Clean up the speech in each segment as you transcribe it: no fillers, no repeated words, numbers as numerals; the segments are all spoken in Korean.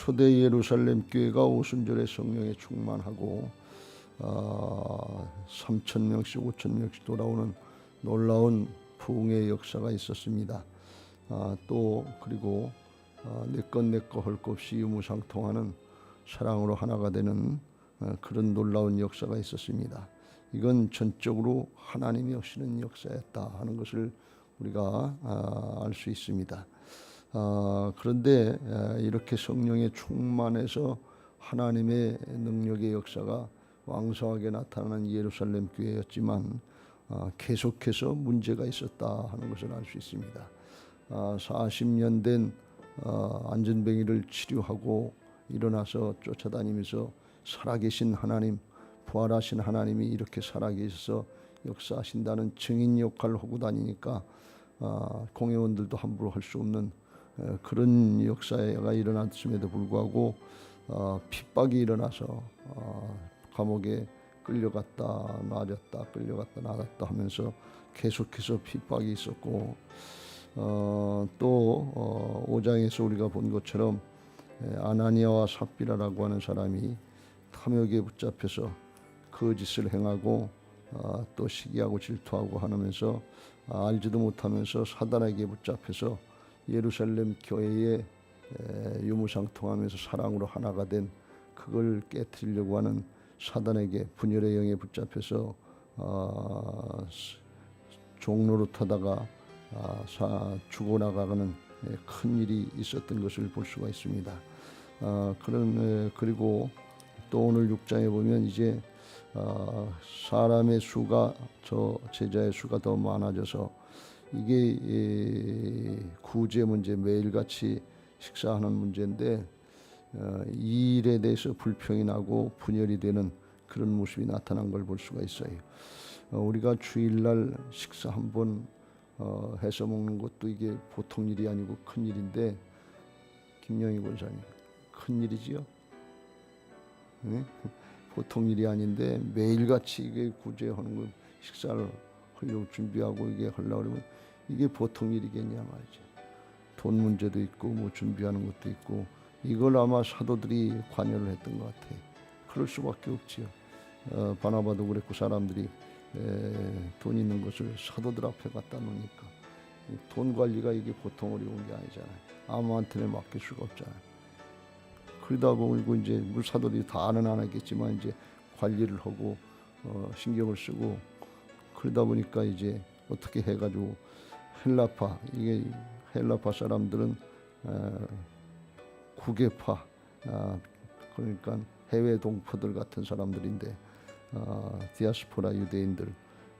초대 예루살렘 교회가 오순절에 성령에 충만하고 3천 명씩 5천 명씩 돌아오는 놀라운 부흥의 역사가 있었습니다. 또 그리고 내 것 할 것 없이 유무상통하는 사랑으로 하나가 되는 그런 놀라운 역사가 있었습니다. 이건 전적으로 하나님이 하시는 역사였다 하는 것을 우리가 알 수 있습니다. 그런데 이렇게 성령에 충만해서 하나님의 능력의 역사가 왕성하게 나타나는 예루살렘 교회였지만 계속해서 문제가 있었다 하는 것을 알 수 있습니다. 40년 된 안전뱅이를 치료하고 일어나서 쫓아다니면서 살아계신 하나님, 부활하신 하나님이 이렇게 살아계셔서 역사하신다는 증인 역할을 하고 다니니까 공회원들도 함부로 할 수 없는 그런 역사가 일어났음에도 불구하고 핍박이 일어나서 감옥에 끌려갔다 놔졌다 끌려갔다 놔졌다 하면서 계속해서 핍박이 있었고 또 5장에서 우리가 본 것처럼 아나니아와 삽비라라고 하는 사람이 탐욕에 붙잡혀서 거짓을 행하고 또 시기하고 질투하고 하면서 알지도 못하면서 사단에게 붙잡혀서 예루살렘 교회에 유무상통하면서 사랑으로 하나가 된 그걸 깨뜨리려고 하는 사단에게 분열의 영에 붙잡혀서 종로로 타다가 죽어나가는 큰 일이 있었던 것을 볼 수가 있습니다. 그리고 또 오늘 6장에 보면 이제 사람의 수가 저 제자의 수가 더 많아져서 이게 구제 문제, 매일같이 식사하는 문제인데 이 일에 대해서 불평이 나고 분열이 되는 그런 모습이 나타난 걸 볼 수가 있어요. 우리가 주일날 식사 한번 해서 먹는 것도 이게 보통 일이 아니고 큰 일인데, 김영희 권사님, 큰 일이지요. 네? 보통 일이 아닌데 매일같이 이게 구제하는 거, 식사를 하려고 준비하고 이게 하려고 그러면 이게 보통 일이겠냐 말이죠. 돈 문제도 있고 뭐 준비하는 것도 있고, 이걸 아마 사도들이 관여를 했던 것 같아요. 그럴 수밖에 없지요. 바나바도 그랬고, 사람들이 돈 있는 것을 사도들 앞에 갖다 놓으니까 돈 관리가 이게 보통 어려운 게 아니잖아요. 아무한테나 맡길 수가 없잖아요. 그러다 보고 이제 물 사도들이 다는 안 하겠지만 이제 관리를 하고 신경을 쓰고, 그러다 보니까 이제 어떻게 해가지고 헬라파, 이게 헬라파 사람들은 구계파, 그러니까 해외 동포들 같은 사람들인데 디아스포라 유대인들,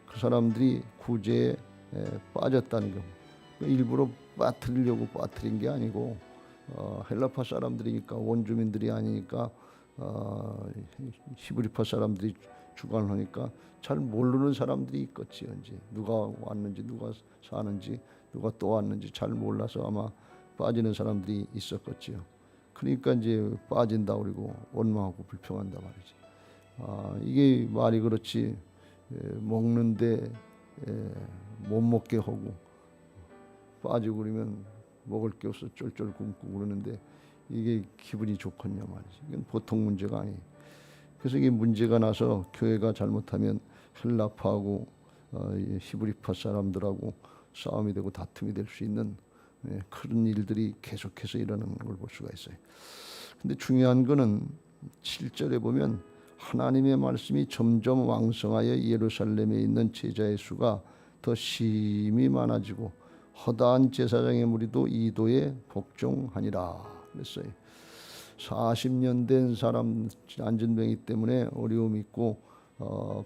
그 사람들이 구제에 빠졌다는 거. 일부러 빠뜨리려고 빠뜨린 게 아니고 헬라파 사람들이니까, 원주민들이 아니니까 히브리파 사람들이 주관을 하니까 잘 모르는 사람들이 있겠지. 이제 누가 왔는지, 누가 사는지, 누가 또 왔는지 잘 몰라서 아마 빠지는 사람들이 있었겠지요. 그러니까 이제 빠진다 그러고 원망하고 불평한다 말이지. 이게 말이 그렇지, 먹는데 못 먹게 하고 빠지고 그러면 먹을 게 없어 쫄쫄 굶고 그러는데 이게 기분이 좋겠냐 말이지. 이건 보통 문제가 아니에요. 그래서 이게 문제가 나서 교회가 잘못하면 헬라파하고 히브리파 사람들하고 싸움이 되고 다툼이 될 수 있는 그런 일들이 계속해서 일어나는 걸 볼 수가 있어요. 근데 중요한 거는 7절에 보면 하나님의 말씀이 점점 왕성하여 예루살렘에 있는 제자의 수가 더 심히 많아지고 허다한 제사장의 무리도 이도에 복종하니라 그랬어요. 40년 된 사람, 안전병이 때문에 어려움이 있고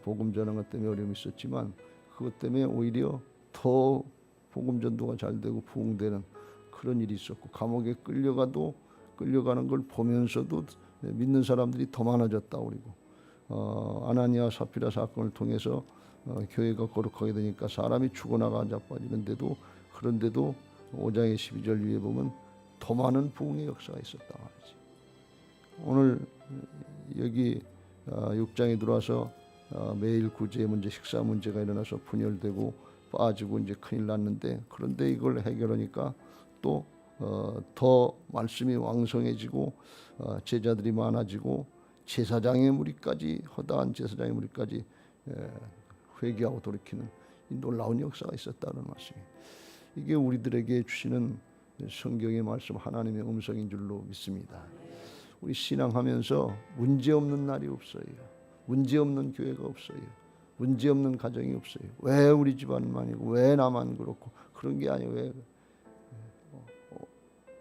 복음 전하는 것 때문에 어려움이 있었지만, 그것 때문에 오히려 더 복음 전도가 잘 되고 부흥되는 그런 일이 있었고, 감옥에 끌려가는 걸 보면서도 믿는 사람들이 더 많아졌다 그리고 아나니아 삽비라 사건을 통해서 교회가 거룩하게 되니까 사람이 죽어나가 자빠지는데도, 그런데도 5장의 12절 위에 보면 더 많은 부흥의 역사가 있었다 말이지. 오늘 여기 6장에 들어와서 매일 구제 문제, 식사 문제가 일어나서 분열되고 빠지고 이제 큰일 났는데, 그런데 이걸 해결하니까 또 더 말씀이 왕성해지고 제자들이 많아지고 제사장의 무리까지 허다한 제사장의 무리까지 회개하고 돌이키는 이 놀라운 역사가 있었다는 말씀이에요. 이게 우리들에게 주시는 성경의 말씀 하나님의 음성인 줄로 믿습니다. 우리 신앙하면서 문제없는 날이 없어요. 문제없는 교회가 없어요. 문제없는 가정이 없어요. 왜 우리 집안만이고 왜 나만 그렇고 그런 게 아니에요. 왜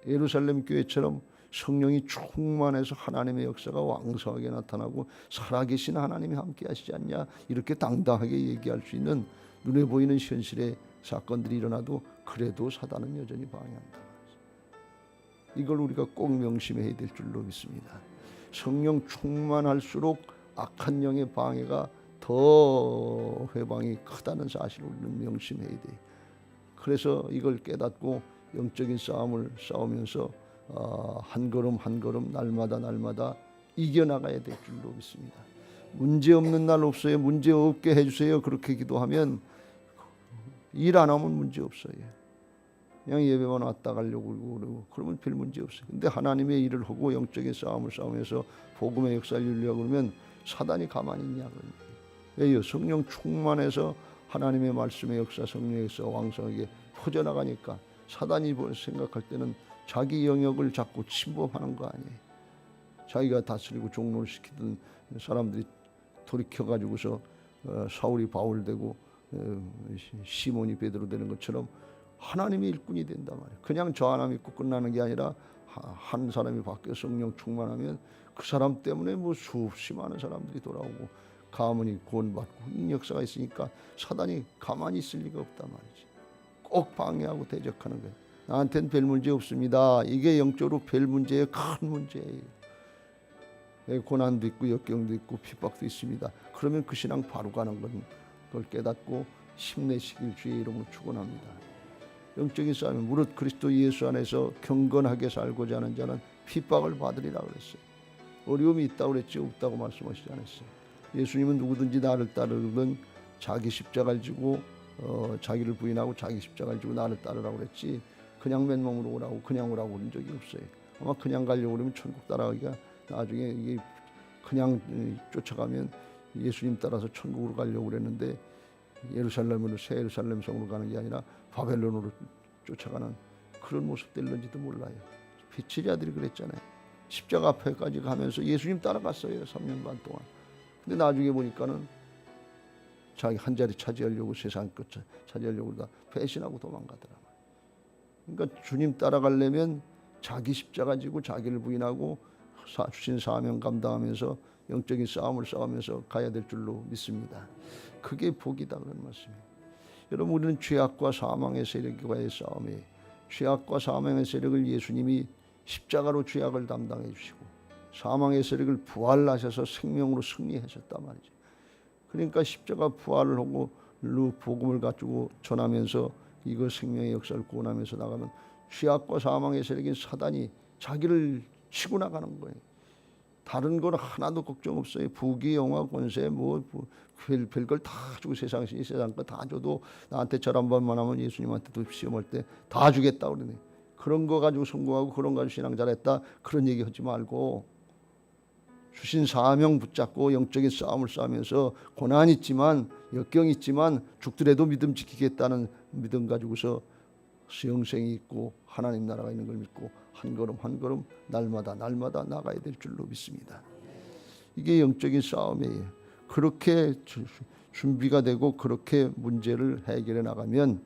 예루살렘 교회처럼 성령이 충만해서 하나님의 역사가 왕성하게 나타나고 살아계신 하나님이 함께 하시지 않냐 이렇게 당당하게 얘기할 수 있는 눈에 보이는 현실의 사건들이 일어나도 그래도 사단은 여전히 방해한다. 이걸 우리가 꼭 명심해야 될 줄로 믿습니다. 성령 충만할수록 악한 영의 방해가 더 회방이 크다는 사실을 우리는 명심해야 돼요. 그래서 이걸 깨닫고 영적인 싸움을 싸우면서 한 걸음 한 걸음 날마다 이겨나가야 될 줄로 믿습니다. 문제 없는 날 없어요. 문제 없게 해주세요. 그렇게 기도하면 일 안 하면 문제 없어요. 그냥 예배만 왔다 가려고 그러고 그러면 별 문제 없어요. 근데 하나님의 일을 하고 영적인 싸움을 싸우면서 복음의 역사를 이루려고 그러면 사단이 가만히 있냐. 왜요? 성령 충만해서 하나님의 말씀의 역사, 성령의 역사 왕성하게 퍼져나가니까 사단이 생각할 때는 자기 영역을 자꾸 침범하는 거 아니에요. 자기가 다스리고 종로를 시키던 사람들이 돌이켜가지고서 사울이 바울 되고 시몬이 베드로 되는 것처럼 하나님의 일꾼이 된단 말이에요. 그냥 저 하나 믿고 끝나는 게 아니라 한 사람이 바뀌어 성령 충만하면 그 사람 때문에 뭐 수없이 많은 사람들이 돌아오고 가문이 구원받고 이 역사가 있으니까 사단이 가만히 있을 리가 없단 말이지. 꼭 방해하고 대적하는 거예요. 나한테는 별 문제 없습니다. 이게 영적으로 별 문제예요. 큰 문제예요. 고난도 있고 역경도 있고 핍박도 있습니다. 그러면 그 신앙 바로 가는 걸 깨닫고 힘내시길 주의 이름으로 축원합니다. 영적인 싸움 무릇 그리스도 예수 안에서 경건하게 살고자 하는 자는 핍박을 받으리라 그랬어요. 어려움이 있다고 그랬지 없다고 말씀하시지 않았어요. 예수님은 누구든지 나를 따르든 자기 십자가를 지고 자기를 부인하고 자기 십자가를 지고 나를 따르라고 그랬지 그냥 맨몸으로 오라고 그냥 오라고 그런 적이 없어요. 아마 그냥 가려고 그러면 천국 따라가기가 나중에 이게 그냥 쫓아가면 예수님 따라서 천국으로 가려고 그랬는데 예루살렘으로 새 예루살렘 성으로 가는 게 아니라 바벨론으로 쫓아가는 그런 모습 될는지도 몰라요. 피치자들이 그랬잖아요. 십자가 앞에까지 가면서 예수님 따라갔어요. 3년 반 동안. 근데 나중에 보니까는 자기 한 자리 차지하려고 세상 끝 차지하려고 다 배신하고 도망가더라. 그러니까 주님 따라가려면 자기 십자가 지고 자기를 부인하고 주신 사명 감당하면서 영적인 싸움을 싸우면서 가야 될 줄로 믿습니다. 그게 복이다 그런 말씀이에요. 여러분 우리는 죄악과 사망의 세력과의 싸움이에요. 죄악과 사망의 세력을 예수님이 십자가로 죄악을 담당해 주시고 사망의 세력을 부활하셔서 생명으로 승리하셨단 말이죠. 그러니까 십자가 부활을 하고 복음을 가지고 전하면서 이거 생명의 역사를 구원하면서 나가면 죄악과 사망의 세력인 사단이 자기를 치고 나가는 거예요. 다른 건 하나도 걱정 없어요. 부귀 영화 권세 별걸 다 주고 세상 거 다 줘도 나한테 절 한 번만 하면 예수님한테도 시험할 때 다 주겠다 그러네. 그런 거 가지고 성공하고 그런 거 가지고 신앙 잘했다 그런 얘기 하지 말고 주신 사명 붙잡고 영적인 싸움을 싸우면서 고난 있지만 역경 있지만 죽더라도 믿음 지키겠다는 믿음 가지고서 영생이 있고 하나님 나라가 있는 걸 믿고 한 걸음 한 걸음 날마다 나가야 될 줄로 믿습니다. 이게 영적인 싸움이에요. 그렇게 준비가 되고 그렇게 문제를 해결해 나가면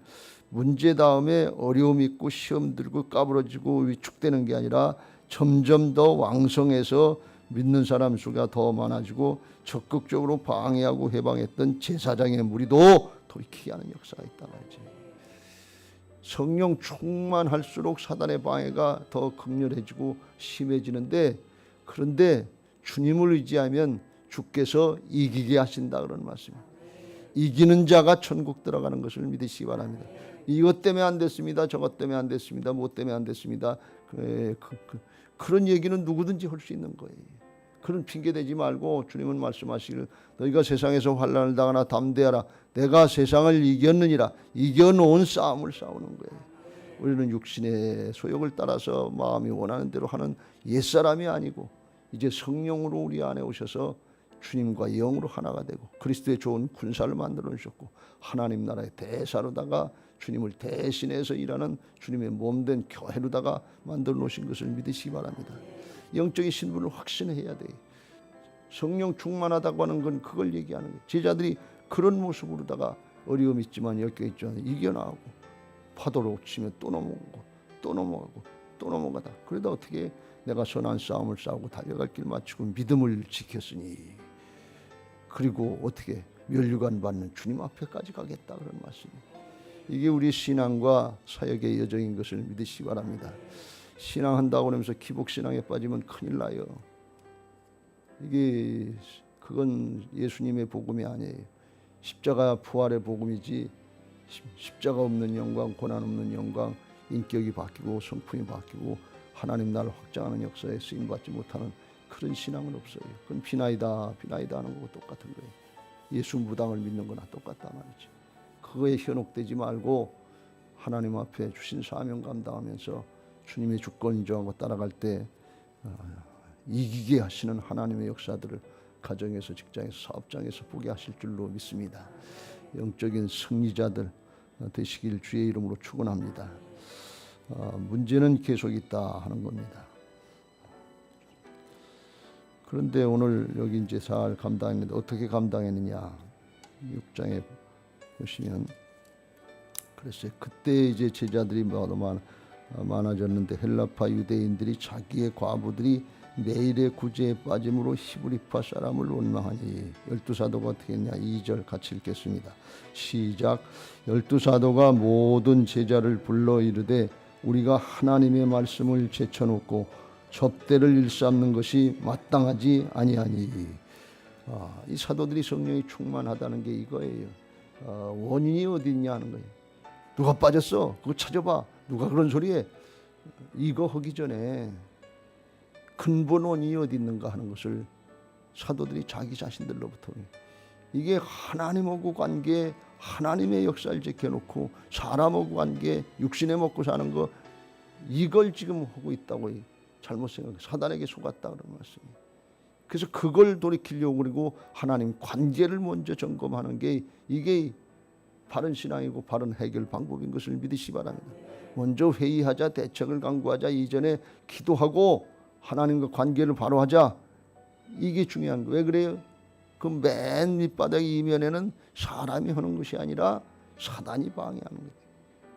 문제 다음에 어려움 있고 시험 들고 까부러지고 위축되는 게 아니라 점점 더 왕성해서 믿는 사람 수가 더 많아지고 적극적으로 방해하고 해방했던 제사장의 무리도 돌이키게 하는 역사가 있다 말이지. 성령 충만할수록 사단의 방해가 더 극렬해지고 심해지는데 그런데 주님을 의지하면 주께서 이기게 하신다 그런 말씀입니다. 이기는 자가 천국 들어가는 것을 믿으시기 바랍니다. 이것 때문에 안 됐습니다. 저것 때문에 안 됐습니다. 뭐 때문에 안 됐습니다. 그런 얘기는 누구든지 할 수 있는 거예요. 그런 핑계 대지 말고 주님은 말씀하시기를 너희가 세상에서 환난을 당하나 담대하라. 내가 세상을 이겼느니라. 이겨놓은 싸움을 싸우는 거예요. 우리는 육신의 소욕을 따라서 마음이 원하는 대로 하는 옛사람이 아니고 이제 성령으로 우리 안에 오셔서 주님과 영으로 하나가 되고 그리스도의 좋은 군사를 만들어 주셨고 하나님 나라의 대사로다가 주님을 대신해서 일하는 주님의 몸된 교회로다가 만들어 놓으신 것을 믿으시기 바랍니다. 영적인 신분을 확신해야 돼. 성령 충만하다고 하는 건 그걸 얘기하는 거예요. 제자들이 그런 모습으로다가 어려움 있지만 엮여 있지만 이겨나가고 파도로 치면 또 넘어가고 또 넘어가고 또 넘어가다. 그러다 어떻게 내가 선한 싸움을 싸우고 달려갈 길 마치고 믿음을 지켰으니 그리고 어떻게 면류관 받는 주님 앞에까지 가겠다 그런 말씀이에요. 이게 우리 신앙과 사역의 여정인 것을 믿으시기 바랍니다. 신앙한다고 하면서 기복신앙에 빠지면 큰일 나요. 이게 그건 예수님의 복음이 아니에요. 십자가 부활의 복음이지 십자가 없는 영광, 고난 없는 영광, 인격이 바뀌고 성품이 바뀌고 하나님 나라를 확장하는 역사에 쓰임받지 못하는 그런 신앙은 없어요. 그건 비나이다 하는 거고 똑같은 거예요. 예수 무당을 믿는 거나 똑같다 말이죠. 그거에 현혹되지 말고 하나님 앞에 주신 사명 감당하면서 주님의 주권 인정하고 따라갈 때 이기게 하시는 하나님의 역사들을 가정에서 직장에서 사업장에서 보게 하실 줄로 믿습니다. 영적인 승리자들 되시길 주의 이름으로 축원합니다. 문제는 계속 있다 하는 겁니다. 그런데 오늘 여기 이제 잘 감당했는데 어떻게 감당했느냐? 6장에 보시면 그랬어요. 그때 이제 제자들이 많아졌는데 헬라파 유대인들이 자기의 과부들이 매일의 구제에 빠짐으로 히브리파 사람을 원망하니 12사도가 어떻게 했냐? 2절 같이 읽겠습니다. 시작. 12사도가 모든 제자를 불러 이르되 우리가 하나님의 말씀을 제쳐놓고 접대를 일삼는 것이 마땅하지 아니하니. 이 사도들이 성령이 충만하다는 게 이거예요. 원인이 어디 있냐 하는 거예요. 누가 빠졌어? 그거 찾아봐. 누가 그런 소리해? 이거 하기 전에 근본 원인이 어디 있는가 하는 것을 사도들이 자기 자신들로부터 이게 하나님하고 관계 하나님의 역사를 지켜놓고 사람하고 관계 육신에 먹고 사는 거 이걸 지금 하고 있다고 잘못 생각해 사단에게 속았다 그런 말씀이에요. 그래서 그걸 돌이키려고 그리고 하나님 관계를 먼저 점검하는 게 이게 바른 신앙이고 바른 해결 방법인 것을 믿으시기 바랍니다. 먼저 회의하자 대책을 강구하자 이전에 기도하고 하나님과 관계를 바로 하자. 이게 중요한 거예요. 왜 그래요? 그 맨 밑바닥 이면에는 사람이 하는 것이 아니라 사단이 방해하는 거예요.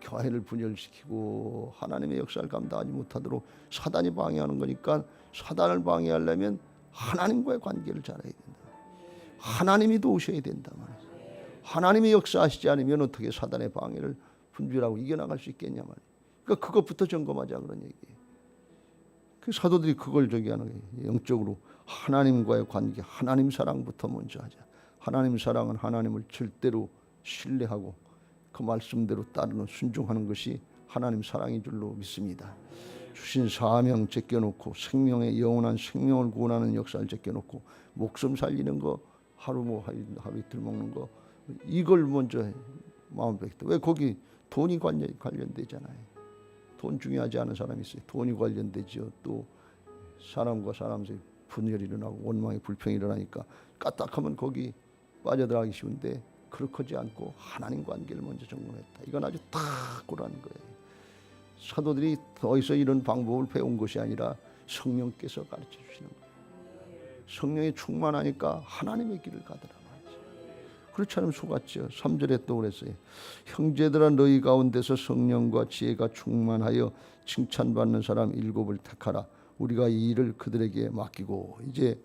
교회를 분열시키고 하나님의 역사를 감당하지 못하도록 사단이 방해하는 거니까 사단을 방해하려면 하나님과의 관계를 잘해야 된다. 하나님이 도우셔야 된다 말이에요. 하나님이 역사하시지 않으면 어떻게 사단의 방해를 분별하고 이겨나갈 수 있겠냐 말이에요. 그러니까 그것부터 점검하자 그런 얘기예요. 그 사도들이 그걸 저기 하는 거예요. 영적으로 하나님과의 관계, 하나님 사랑부터 먼저 하자. 하나님 사랑은 하나님을 절대로 신뢰하고 그 말씀대로 따르는 순종하는 것이 하나님 사랑인 줄로 믿습니다. 주신 사명 제껴놓고 생명의 영원한 생명을 구원하는 역사를 제껴놓고 목숨 살리는 거 하루 이틀 먹는 거 이걸 먼저 마음 뵙겠다. 왜 거기 돈이 관련되잖아요. 돈 중요하지 않은 사람이 있어요. 돈이 관련되죠. 또 사람과 사람 사이 분열이 일어나고 원망의 불평이 일어나니까 까딱하면 거기 빠져들어가기 쉬운데 그렇지 않고 하나님 관계를 먼저 점검했다. 이건 아주 탁월한 거예요. 사도들이 어디서 이런 방법을 배운 것이 아니라 성령께서 가르쳐 주시는 거예요. 성령이 충만하니까 하나님의 길을 가더라. 그렇지 않으면 속았죠. 3절에 또 그랬어요. 형제들아 너희 가운데서 성령과 지혜가 충만하여 칭찬받는 사람 7을 택하라. 우리가 이 일을 그들에게 맡기고 이제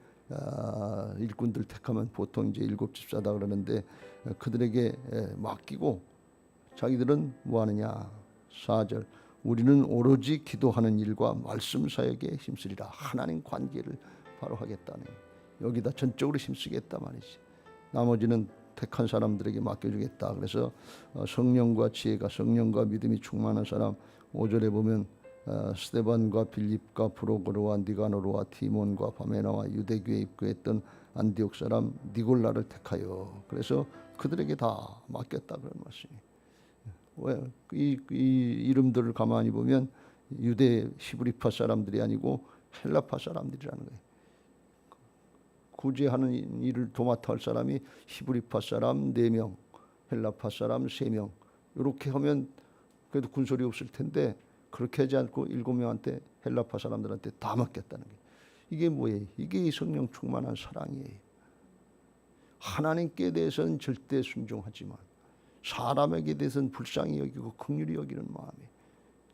일꾼들 택하면 보통 이제 7 집사다 그러는데 그들에게 맡기고 자기들은 뭐 하느냐. 4절 우리는 오로지 기도하는 일과 말씀 사역에 힘쓰리라. 하나님 관계를 바로 하겠다네. 여기다 전적으로 힘쓰겠다 말이지. 나머지는 택한 사람들에게 맡겨주겠다. 그래서 성령과 지혜가 성령과 믿음이 충만한 사람 5절에 보면 스데반과 빌립과 프로고르와 니가노르와 디몬과 바메나와 유대교에 입교했던 안디옥 사람 니골라를 택하여 그래서 그들에게 다 맡겼다 그런 말씀이에요. 이 이름들을 가만히 보면 유대 히브리파 사람들이 아니고 헬라파 사람들이라는 거예요. 구제하는 일을 도맡아 할 사람이 히브리파 사람 4명, 헬라파 사람 3명. 이렇게 하면 그래도 군소리 없을 텐데 그렇게 하지 않고 7명한테 헬라파 사람들한테 다 맡겼다는 거예요. 이게 뭐예요? 이게 성령 충만한 사랑이에요. 하나님께 대해서는 절대 순종하지만 사람에게 대해서는 불쌍히 여기고 긍휼히 여기는 마음이,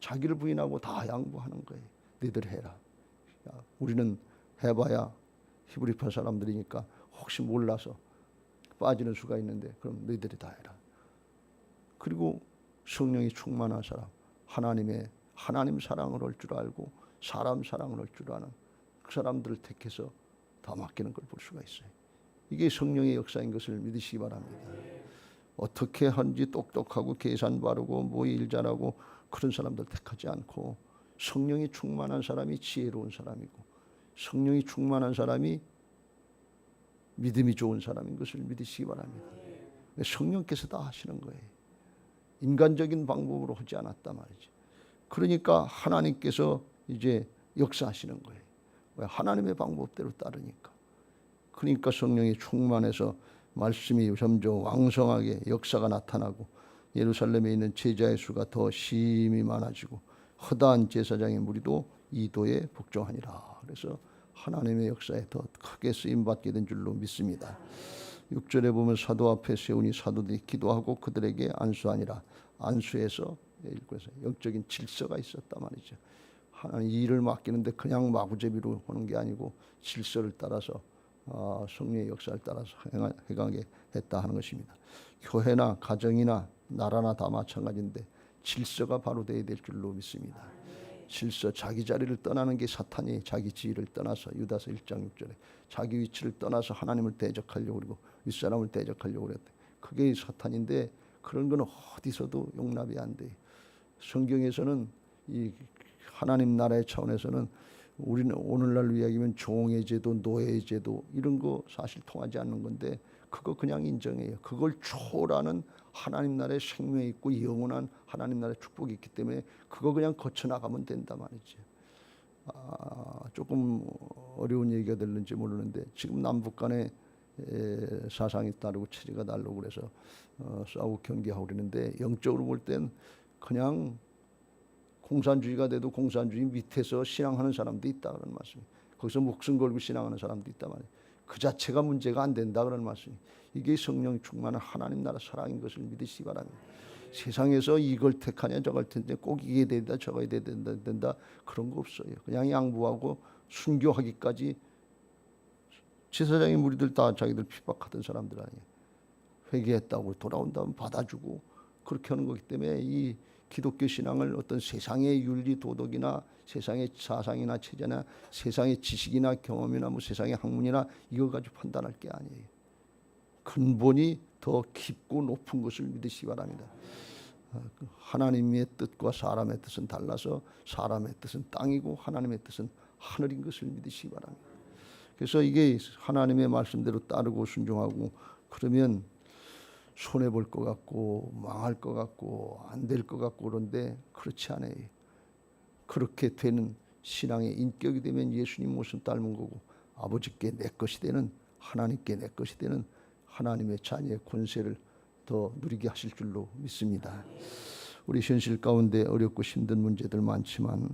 자기를 부인하고 다 양보하는 거예요. 너희들 해라. 우리는 해봐야 히브리파 사람들이니까 혹시 몰라서 빠지는 수가 있는데 그럼 너희들이 다 해라. 그리고 성령이 충만한 사람, 하나님 사랑을 할 줄 알고 사람 사랑을 할 줄 아는 그 사람들을 택해서 다 맡기는 걸 볼 수가 있어요. 이게 성령의 역사인 것을 믿으시기 바랍니다. 어떻게 하는지 똑똑하고 계산 바르고 뭐 일 잘하고 그런 사람들 택하지 않고 성령이 충만한 사람이 지혜로운 사람이고 성령이 충만한 사람이 믿음이 좋은 사람인 것을 믿으시기 바랍니다. 성령께서 다 하시는 거예요. 인간적인 방법으로 하지 않았단 말이죠. 그러니까 하나님께서 이제 역사하시는 거예요. 왜? 하나님의 방법대로 따르니까. 그러니까 성령이 충만해서 말씀이 점점 왕성하게 역사가 나타나고 예루살렘에 있는 제자의 수가 더 심히 많아지고 허다한 제사장의 무리도 이도에 복종하니라. 그래서 하나님의 역사에 더 크게 쓰임받게 된 줄로 믿습니다. 6절에 보면 사도 앞에 세우니 사도들이 기도하고 그들에게 안수하니라. 안수해서 영적인 질서가 있었단 말이죠. 하나님 일을 맡기는데 그냥 마구제비로 하는 게 아니고 질서를 따라서 성령의 역사를 따라서 행하게 했다 하는 것입니다. 교회나 가정이나 나라나 다 마찬가지인데 질서가 바로 되어야 될 줄로 믿습니다. 질서, 자기 자리를 떠나는 게 사탄이 자기 지위를 떠나서 유다서 1장 6절에 자기 위치를 떠나서 하나님을 대적하려고 그러고 윗사람을 대적하려고 그랬대. 그게 사탄인데 그런 건 어디서도 용납이 안 돼요. 성경에서는 이 하나님 나라의 차원에서는 우리는 오늘날 이야기면 종의 제도, 노예의 제도 이런 거 사실 통하지 않는 건데 그거 그냥 인정해요. 그걸 초월하는 하나님 나라의 생명이 있고 영원한 하나님 나라의 축복이 있기 때문에 그거 그냥 거쳐나가면 된다 말이죠. 조금 어려운 얘기가 될는지 모르는데 지금 남북 간에 사상이 다르고 체제가 다르고 그래서 싸우고 경계하고 그러는데 영적으로 볼 땐 그냥 공산주의가 돼도 공산주의 밑에서 신앙하는 사람도 있다 그런 말씀이에요. 거기서 목숨 걸고 신앙하는 사람도 있단 말이에요. 그 자체가 문제가 안 된다 그런 말씀이에요. 이게 성령 충만한 하나님 나라 사랑인 것을 믿으시기 바랍니다. 세상에서 이걸 택하냐 저걸 택하냐 꼭 이게 된다 저거 된다 그런 거 없어요. 그냥 양보하고 순교하기까지. 제사장의 무리들 다 자기들 핍박하던 사람들 아니에요. 회개했다고 돌아온다면 받아주고 그렇게 하는 거기 때문에 이 기독교 신앙을 어떤 세상의 윤리 도덕이나 세상의 사상이나 체제나 세상의 지식이나 경험이나 뭐 세상의 학문이나 이거 가지고 판단할 게 아니에요. 근본이 더 깊고 높은 것을 믿으시기 바랍니다. 하나님의 뜻과 사람의 뜻은 달라서 사람의 뜻은 땅이고 하나님의 뜻은 하늘인 것을 믿으시기 바랍니다. 그래서 이게 하나님의 말씀대로 따르고 순종하고 그러면 손해볼 것 같고 망할 것 같고 안 될 것 같고 그런데 그렇지 않아요. 그렇게 되는 신앙의 인격이 되면 예수님 모습 닮은 거고 아버지께 내 것이 되는 하나님께 내 것이 되는 하나님의 자녀의 권세를 더 누리게 하실 줄로 믿습니다. 우리 현실 가운데 어렵고 힘든 문제들 많지만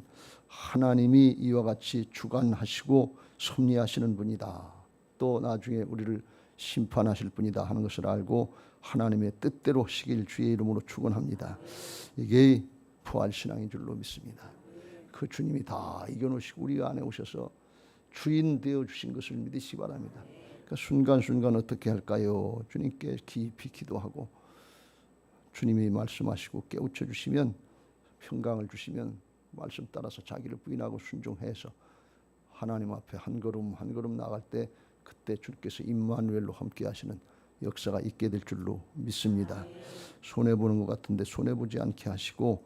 하나님이 이와 같이 주관하시고 섭리하시는 분이다. 또 나중에 우리를 심판하실 분이다 하는 것을 알고 하나님의 뜻대로 하시길 주의 이름으로 축원합니다. 이게 부활신앙인 줄로 믿습니다. 그 주님이 다 이겨놓으시고 우리 안에 오셔서 주인 되어주신 것을 믿으시기 바랍니다. 그러니까 순간순간 어떻게 할까요? 주님께 깊이 기도하고 주님이 말씀하시고 깨우쳐 주시면 평강을 주시면 말씀 따라서 자기를 부인하고 순종해서 하나님 앞에 한 걸음 한 걸음 나갈 때 그때 주께서 임마누엘로 함께 하시는 역사가 있게 될 줄로 믿습니다. 손해보는 것 같은데 손해보지 않게 하시고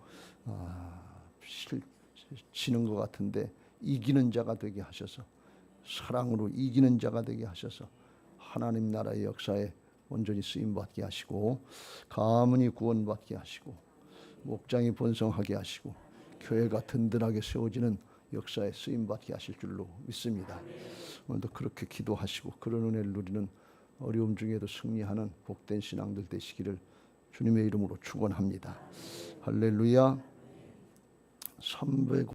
지는 것 같은데 이기는 자가 되게 하셔서 사랑으로 이기는 자가 되게 하셔서 하나님 나라의 역사에 온전히 쓰임받게 하시고 가문이 구원받게 하시고 목장이 번성하게 하시고 교회가 든든하게 세워지는 역사에 쓰임받게 하실 줄로 믿습니다. 오늘도 그렇게 기도하시고 그런 은혜를 누리는 어려움 중에도 승리하는 복된 신앙들 되시기를 주님의 이름으로 축원합니다. 할렐루야. 300